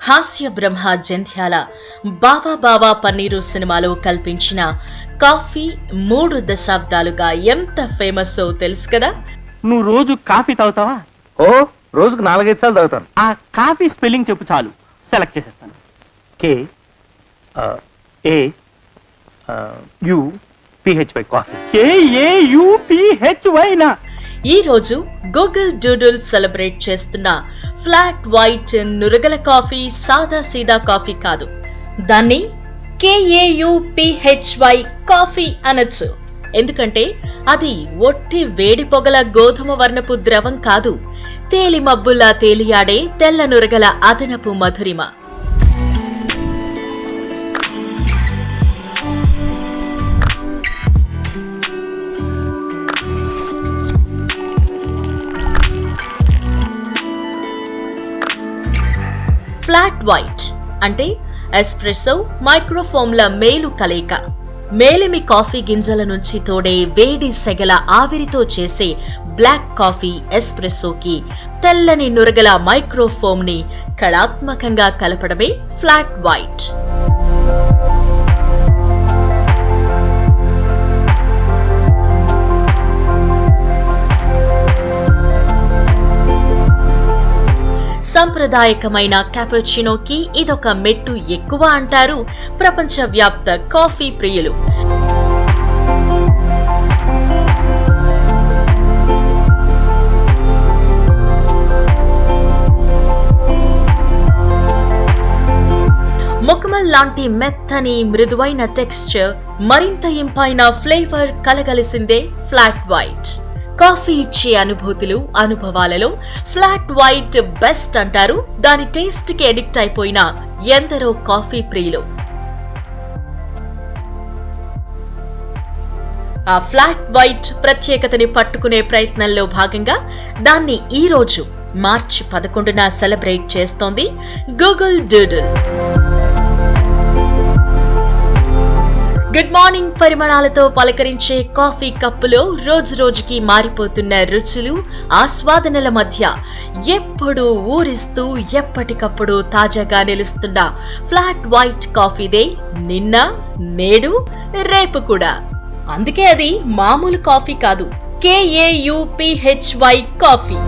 హాస్య బ్రహ్మ జంధ్యాల బావా బావా పన్నీరు సినిమాలో కల్పించిన కాఫీ 3 దశాబ్దాలుగా ఎంత ఫేమస్ తెలుసు కదా. నువ్వు రోజు కాఫీ తాగుతావా? ఓ రోజుకు 4-5 సార్లు తాగుతాను. ఆ కాఫీ స్పెల్లింగ్ చెప్పు చాలు, సెలెక్ట్ చేసేస్తాను. KAUPHY coffee. KAUPHY నా? ఈ రోజు గూగుల్ డూడుల్ సెలబ్రేట్ చేస్తున్న ఫ్లాట్ వైట్ నురగల కాఫీ సాదా సీదా కాఫీ కాదు, దాన్ని KAUPHY కాఫీ అనొచ్చు. ఎందుకంటే అది ఒట్టి వేడి పొగల గోధుమ వర్ణపు ద్రవం కాదు, తేలి మబ్బుల్లా తేలియాడే తెల్ల నురగల అదనపు మధురిమ. ఫ్లాట్ వైట్ అంటే ఎస్ప్రెసో మైక్రోఫోమ్ల మేలు కలయిక. మేలిమి కాఫీ గింజల నుంచి తోడే వేడి సెగల ఆవిరితో చేసే బ్లాక్ కాఫీ ఎస్ప్రెసోకి తెల్లని నురగల మైక్రోఫోమ్ ని కళాత్మకంగా కలపడమే ఫ్లాట్ వైట్. సంప్రదాయకమైన క్యాపుచినోకి ఇదొక మెట్టు ఎక్కువ అంటారు ప్రపంచవ్యాప్త కాఫీ ప్రియులు. ముఖమల్ లాంటి మెత్తని మృదువైన టెక్స్చర్, మరింత ఇంపైన ఫ్లేవర్ కలగలిసిందే ఫ్లాట్ వైట్. కాఫీ ఇచ్చే అనుభూతులు, అనుభవాలలో ఫ్లాట్ వైట్ బెస్ట్ అంటారు దాని టేస్ట్ కి అడిక్ట్ అయిపోయిన ఎందరో కాఫీ ప్రియులు. ఆ ఫ్లాట్ వైట్ ప్రత్యేకతని పట్టుకునే ప్రయత్నంలో భాగంగా దాన్ని ఈ రోజు మార్చి 11న సెలబ్రేట్ చేస్తోంది గూగుల్ డూడుల్. గుడ్ మార్నింగ్ పరిమళాలతో పలకరించే కాఫీ కప్పులో రోజు రోజుకి మారిపోతున్న రుచులు, ఆస్వాదనల మధ్య ఎప్పుడూ ఊరిస్తూ ఎప్పటికప్పుడు తాజాగా నిలుస్తున్న ఫ్లాట్ వైట్ కాఫీదే నిన్న, నేడు, రేపు కూడా. అందుకే అది మామూలు కాఫీ కాదు, KAUPHY కాఫీ.